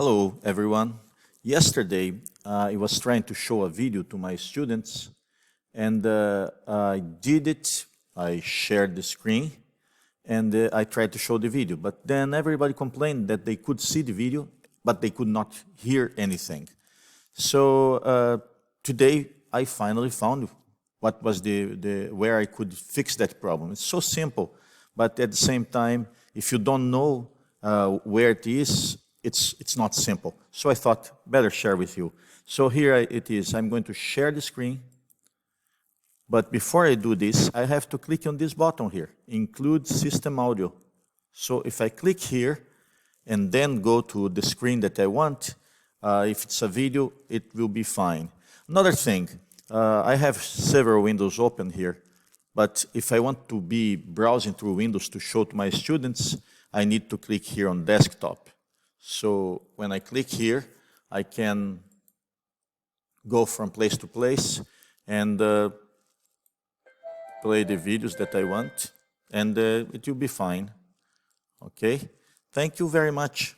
Hello, everyone. Yesterday, I was trying to show a video to my students, and I did it. I shared the screen, and I tried to show the video. But then everybody complained that they could see the video, but they could not hear anything. So today, I finally found what was where I could fix that problem. It's so simple, but at the same time, if you don't know where it is, it's not simple. So I thought, better share with you. So here it is. I'm going to share the screen. But before I do this, I have to click on this button here, Include System Audio. So if I click here and then go to the screen that I want, if it's a video, it will be fine. Another thing, I have several windows open here, but if I want to be browsing through Windows to show to my students, I need to click here on Desktop. So when I click here, I can go from place to place and play the videos that I want, and it will be fine. Okay? Thank you very much.